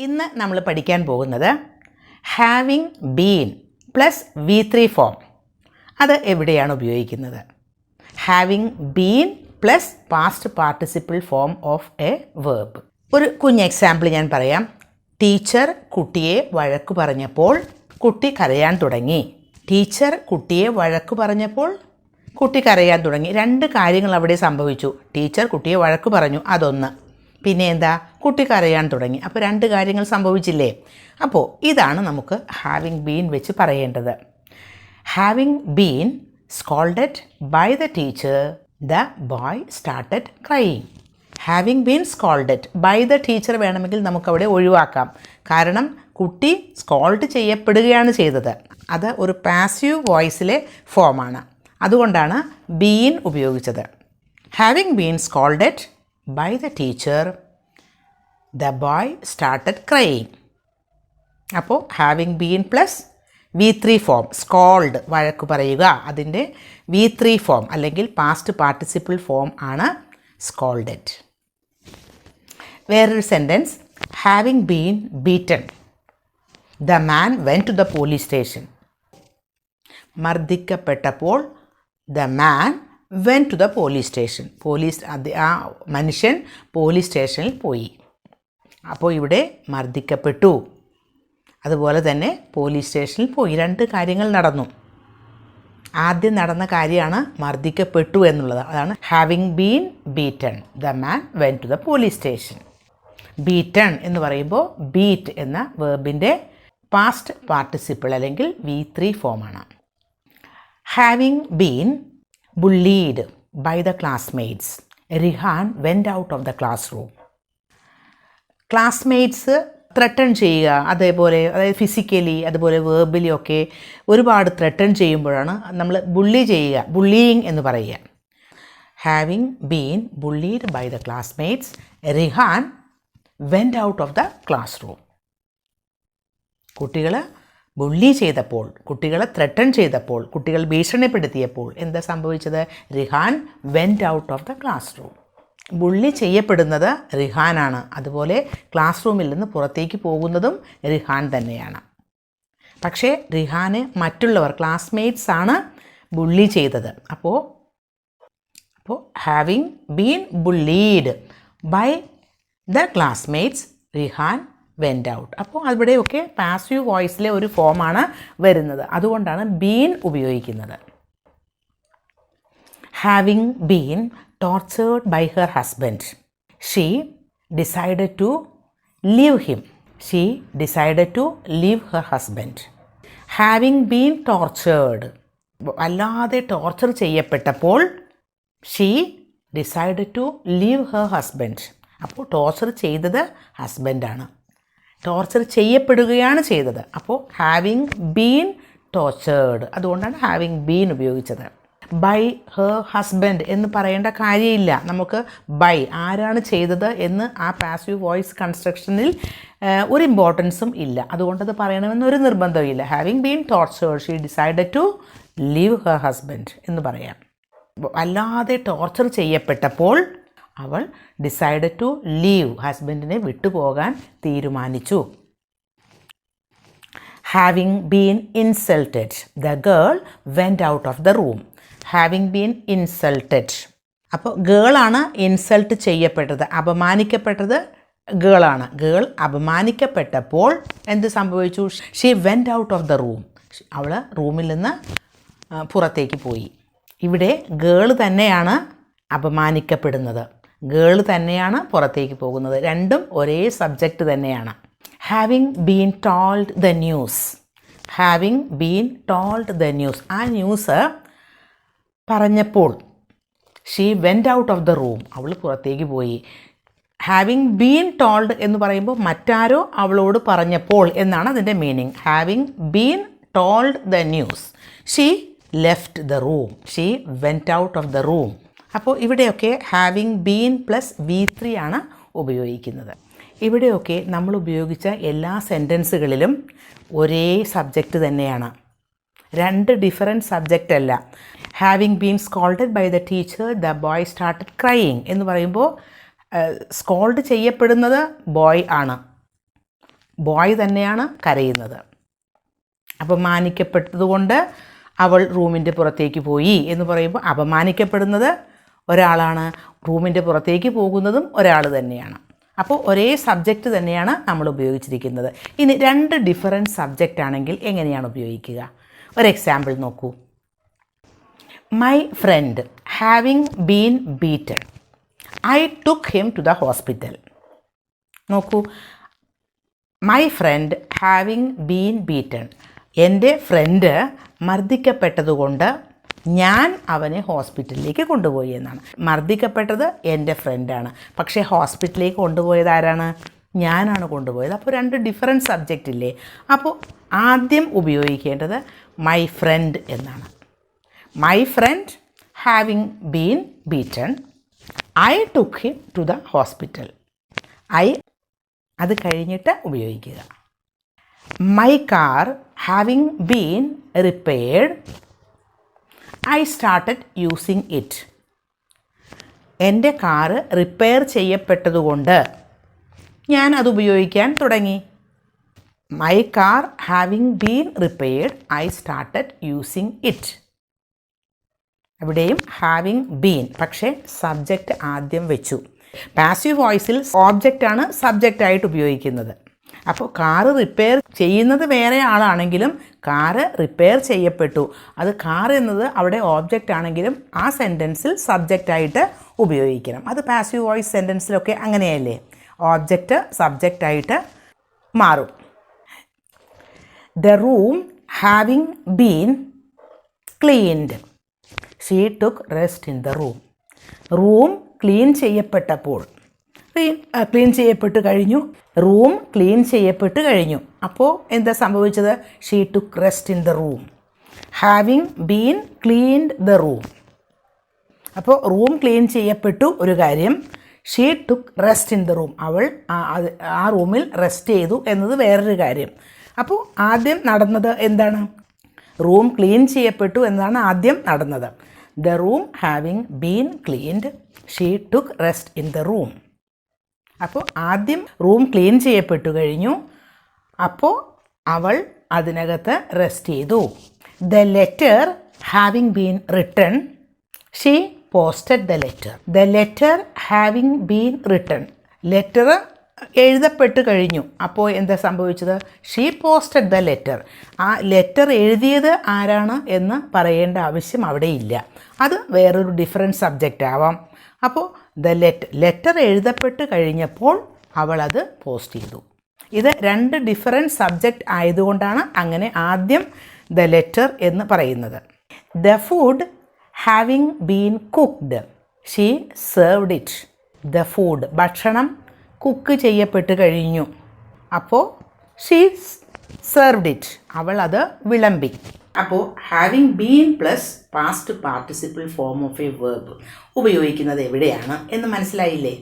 ഇന്ന് നമ്മൾ പഠിക്കാൻ പോകുന്നത് having been plus V3 form. അത് എവിടെയാണ് ഉപയോഗിക്കുന്നത്? Having been plus past participle form of A verb. ഒരു കുഞ്ഞ് എക്സാമ്പിൾ ഞാൻ പറയാം. ടീച്ചർ കുട്ടിയെ വഴക്കു പറഞ്ഞപ്പോൾ കുട്ടി കരയാൻ തുടങ്ങി. ടീച്ചർ കുട്ടിയെ വഴക്കു പറഞ്ഞപ്പോൾ കുട്ടി കരയാൻ തുടങ്ങി. രണ്ട് കാര്യങ്ങൾ അവിടെ സംഭവിച്ചു. ടീച്ചർ കുട്ടിയെ വഴക്കു പറഞ്ഞു, അതൊന്ന്. പിന്നെ എന്താ? കുട്ടി കരയാൻ തുടങ്ങി. അപ്പോൾ രണ്ട് കാര്യങ്ങൾ സംഭവിച്ചില്ലേ? അപ്പോൾ ഇതാണ് നമുക്ക് ഹാവിങ് ബീൻ വെച്ച് പറയേണ്ടത്. Having been scolded by the teacher, the boy started crying. Having been scolded by the teacher വേണമെങ്കിൽ നമുക്കവിടെ ഒഴിവാക്കാം. കാരണം കുട്ടി സ്കോൾഡ് ചെയ്യപ്പെടുകയാണ് ചെയ്തത്. അത് ഒരു പാസീവ് വോയിസിലെ ഫോമാണ്. അതുകൊണ്ടാണ് ബീൻ ഉപയോഗിച്ചത്. Having been scolded by the teacher, the boy started crying. അപ്പോൾ having been plus V3 form, scold വഴക്ക് പറയുക, അതിൻ്റെ V3 ഫോം അല്ലെങ്കിൽ പാസ്റ്റ് പാർട്ടിസിപ്പിൾ ഫോം ആണ് സ്കോൾഡഡ്. വേറൊരു sentence, having been beaten, the man went to the police station. മർദ്ദിക്കപ്പെട്ടപ്പോൾ the man went to the police station. ആ മനുഷ്യൻ പോലീസ് സ്റ്റേഷനിൽ പോയി. അപ്പോൾ ഇവിടെ മർദ്ദിക്കപ്പെട്ടു, അതുപോലെ തന്നെ പോലീസ് സ്റ്റേഷനിൽ പോയി. രണ്ട് കാര്യങ്ങൾ നടന്നു. ആദ്യം നടന്ന കാര്യമാണ് മർദ്ദിക്കപ്പെട്ടു എന്നുള്ളത്. അതാണ് having been beaten, the man went to the police station. Beaten എന്ന് പറയുമ്പോൾ ബീറ്റ് എന്ന വേർബിൻ്റെ പാസ്റ്റ് പാർട്ടിസിപ്പിൾ അല്ലെങ്കിൽ V3 ഫോമാണ്. Having been bullied by the classmates, Rihan went out of the class room. Classmates threaten ചെയ്യുക, അതായത് ഫിസിക്കലി അതുപോലെ വേർബലി ഒക്കെ ഒരുപാട് ത്രട്ടൺ ചെയ്യുമ്പോഴാണ് നമ്മൾ ബുള്ളി ചെയ്യുക, ബുള്ളിയിങ് എന്ന് പറയുക. Having been bullied by the classmates, Rihan went out of the class room. കുട്ടികൾ ബുള്ളി ചെയ്തപ്പോൾ, കുട്ടികളെ ത്രട്ടൺ ചെയ്തപ്പോൾ, കുട്ടികൾ ഭീഷണിപ്പെടുത്തിയപ്പോൾ എന്താ സംഭവിച്ചത്? Rihan went out of the class room. Bully ചെയ്യപ്പെടുന്നത് റിഹാനാണ്. അതുപോലെ ക്ലാസ് റൂമിൽ നിന്ന് പുറത്തേക്ക് പോകുന്നതും റിഹാൻ തന്നെയാണ്. പക്ഷേ റിഹാന് മറ്റുള്ളവർ ക്ലാസ്മേറ്റ്സ് ആണ് ബുള്ളി ചെയ്തത്. അപ്പോൾ having been bullied by the classmates, Rihan went out. അപ്പോൾ അവിടെയൊക്കെ പാസീവ് വോയിസിലെ ഒരു ഫോമാണ് വരുന്നത്. അതുകൊണ്ടാണ് ബീൻ ഉപയോഗിക്കുന്നത്. Having been tortured by her husband, she decided to leave him. She decided to leave her husband. Having been tortured, അല്ലാതെ ടോർച്ചർ ചെയ്യപ്പെട്ടപ്പോൾ she decided to leave her husband. അപ്പോൾ ടോർച്ചർ ചെയ്തത് ഹസ്ബൻഡാണ്, ടോർച്ചർ ചെയ്യപ്പെടുകയാണ് ചെയ്തത്. അപ്പോൾ ഹാവിങ് ബീൻ ടോർച്ചേർഡ്, അതുകൊണ്ടാണ് having been ഉപയോഗിച്ചത്. ബൈ ഹർ ഹസ്ബൻഡ് എന്ന് പറയേണ്ട കാര്യമില്ല. നമുക്ക് ബൈ ആരാണ് ചെയ്തത് എന്ന് ആ പാസീവ് വോയിസ് കൺസ്ട്രക്ഷനിൽ ഒരു ഇമ്പോർട്ടൻസും ഇല്ല. അതുകൊണ്ടത് പറയണമെന്നൊരു നിർബന്ധമില്ല. Having been tortured she decided to leave her husband എന്ന് പറയാം. അല്ലാതെ ടോർച്ചർ ചെയ്യപ്പെട്ടപ്പോൾ അവൾ ഡിസൈഡഡ് ടു ലീവ്, ഹസ്ബൻഡിനെ വിട്ടുപോകാൻ തീരുമാനിച്ചു. Having been insulted, the girl went out of the room. Having been insulted, അപ്പോൾ ഗേളാണ് ഇൻസൾട്ട് ചെയ്യപ്പെട്ടത്, അപമാനിക്കപ്പെട്ടത് ഗേളാണ്. ഗേൾ അപമാനിക്കപ്പെട്ടപ്പോൾ എന്ത് സംഭവിച്ചു? She went out of the room, അവൾ റൂമിൽ നിന്ന് പുറത്തേക്ക് പോയി. ഇവിടെ ഗേൾ തന്നെയാണ് അപമാനിക്കപ്പെടുന്നത്, ഗേൾ തന്നെയാണ് പുറത്തേക്ക് പോകുന്നത്. രണ്ടും ഒരേ സബ്ജക്റ്റ് തന്നെയാണ്. Having been told the news, having been told the news, ആ ന്യൂസ് പറഞ്ഞപ്പോൾ she went out of the room, അവൾ പുറത്തേക്ക് പോയി. ഹാവിങ് ബീൻ ടോൾഡ് എന്ന് പറയുമ്പോൾ മറ്റാരോ അവളോട് പറഞ്ഞപ്പോൾ എന്നാണ് അതിൻ്റെ meaning. Having been told the news, she left the room, she went out of the room. അപ്പോൾ ഇവിടെയൊക്കെ ഹാവിങ് ബീൻ പ്ലസ് V3 ആണ് ഉപയോഗിക്കുന്നത്. ഇവിടെയൊക്കെ നമ്മൾ ഉപയോഗിച്ച എല്ലാ സെൻറ്റൻസുകളിലും ഒരേ സബ്ജക്റ്റ് തന്നെയാണ്, രണ്ട് ഡിഫറെൻറ്റ് സബ്ജക്റ്റ് അല്ല. Having been scolded by the teacher, the boy started crying എന്ന് പറയുമ്പോൾ സ്കോൾഡ് ചെയ്യപ്പെടുന്നത് ബോയ് ആണ്, ബോയ് തന്നെയാണ് കരയുന്നത്. അപമാനിക്കപ്പെട്ടതുകൊണ്ട് അവൾ റൂമിൻ്റെ പുറത്തേക്ക് പോയി എന്ന് പറയുമ്പോൾ അപമാനിക്കപ്പെടുന്നത് ഒരാളാണ്, റൂമിൻ്റെ പുറത്തേക്ക് പോകുന്നതും ഒരാൾ തന്നെയാണ്. അപ്പോൾ ഒരേ സബ്ജക്റ്റ് തന്നെയാണ് നമ്മൾ ഉപയോഗിച്ചിരിക്കുന്നത്. ഇനി രണ്ട് ഡിഫറൻറ്റ് സബ്ജക്റ്റ് ആണെങ്കിൽ എങ്ങനെയാണ് ഉപയോഗിക്കുക? ഒരു എക്സാമ്പിൾ നോക്കൂ. My friend having been beaten, I took him to the hospital. നോക്കൂ, my friend having been beaten, എൻ്റെ ഫ്രണ്ട് മർദ്ദിക്കപ്പെട്ടതുകൊണ്ട് ഞാൻ അവനെ ഹോസ്പിറ്റലിലേക്ക് കൊണ്ടുപോയി എന്നാണ്. മർദ്ദിക്കപ്പെട്ടത് എൻ്റെ ഫ്രണ്ടാണ്, പക്ഷേ ഹോസ്പിറ്റലിലേക്ക് കൊണ്ടുപോയത് ആരാണ്? ഞാനാണ് കൊണ്ടുപോയത്. അപ്പോൾ രണ്ട് ഡിഫറൻറ്റ് സബ്ജക്റ്റ് ഇല്ലേ? അപ്പോൾ ആദ്യം ഉപയോഗിക്കേണ്ടത് മൈ ഫ്രണ്ട് എന്നാണ്. My friend having been beaten, I took him to the hospital. അത് കഴിഞ്ഞിട്ട് ഉപയോഗിക്കുക. My car having been repaired, I started using it. എൻ്റെ കാറ് റിപ്പയർ ചെയ്യപ്പെട്ടതുകൊണ്ട് ഞാൻ അത് ഉപയോഗിക്കാൻ തുടങ്ങി. My car having been repaired, I started using it. ഇവിടെയും ഹാവിങ് ബീൻ, പക്ഷേ സബ്ജക്റ്റ് ആദ്യം വെച്ചു. പാസീവ് വോയിസിൽ ഓബ്ജക്റ്റാണ് സബ്ജക്റ്റായിട്ട് ഉപയോഗിക്കുന്നത്. അപ്പോൾ കാറ് റിപ്പയർ ചെയ്യുന്നത് വേറെ ആളാണെങ്കിലും കാറ് റിപ്പയർ ചെയ്യപ്പെട്ടു, അത് കാർ എന്നത് അവിടെ ഓബ്ജക്റ്റ് ആണെങ്കിലും ആ സെൻറ്റൻസിൽ സബ്ജക്റ്റായിട്ട് ഉപയോഗിക്കണം. അത് പാസീവ് വോയിസ് സെൻറ്റൻസിലൊക്കെ അങ്ങനെയല്ലേ, ഓബ്ജക്റ്റ് സബ്ജക്റ്റായിട്ട് മാറും. The room having been cleaned, she took rest in the room. Room clean ചെയ്യപ്പെട്ടപ്പോൾ, ക്ലീൻ ചെയ്യപ്പെട്ട് കഴിഞ്ഞു, റൂം ക്ലീൻ ചെയ്യപ്പെട്ട് കഴിഞ്ഞു. അപ്പോൾ എന്താ സംഭവിച്ചത്? She took rest in the room. Having been cleaned the room. അപ്പോൾ റൂം ക്ലീൻ ചെയ്യപ്പെട്ടു ഒരു കാര്യം, she took rest in the room, അവൾ ആ റൂമിൽ റെസ്റ്റ് ചെയ്തു എന്നത് വേറൊരു കാര്യം. അപ്പോൾ ആദ്യം നടന്നത് എന്താണ്? റൂം ക്ലീൻ ചെയ്യപ്പെട്ടു എന്നതാണ് ആദ്യം നടന്നത്. The room having been cleaned, she took rest in the room. അപ്പോൾ ആദ്യം റൂം ക്ലീൻ ചെയ്യപ്പെട്ടു കഴിഞ്ഞു, അപ്പോൾ അവൾ അതിനകത്ത് റെസ്റ്റ് ചെയ്തു. The letter having been written, she posted the letter. The letter having been written, letter എഴുതപ്പെട്ട് കഴിഞ്ഞു, അപ്പോൾ എന്താ സംഭവിച്ചത്? She posted the letter. ആ ലെറ്റർ എഴുതിയത് ആരാണ് എന്ന് പറയേണ്ട ആവശ്യം അവിടെ ഇല്ല, അത് വേറൊരു ഡിഫറൻറ്റ് സബ്ജക്റ്റ് ആവാം. അപ്പോൾ ലെറ്റർ എഴുതപ്പെട്ട് കഴിഞ്ഞപ്പോൾ അവൾ അത് പോസ്റ്റ് ചെയ്തു. ഇത് രണ്ട് ഡിഫറൻറ്റ് സബ്ജക്റ്റ് ആയതുകൊണ്ടാണ് അങ്ങനെ ആദ്യം ദ ലെറ്റർ എന്ന് പറയുന്നത്. The food having been cooked, she served it. The food, ഭക്ഷണം കുക്ക് ചെയ്യപ്പെട്ട് കഴിഞ്ഞു, അപ്പോൾ ഷീ സെർവ്ഡ് ഇറ്റ്, അവൾ അത് വിളമ്പി. അപ്പോൾ having been plus past participle form of A verb ഉപയോഗിക്കുന്നത് എവിടെയാണ് എന്ന് മനസ്സിലായില്ലേ?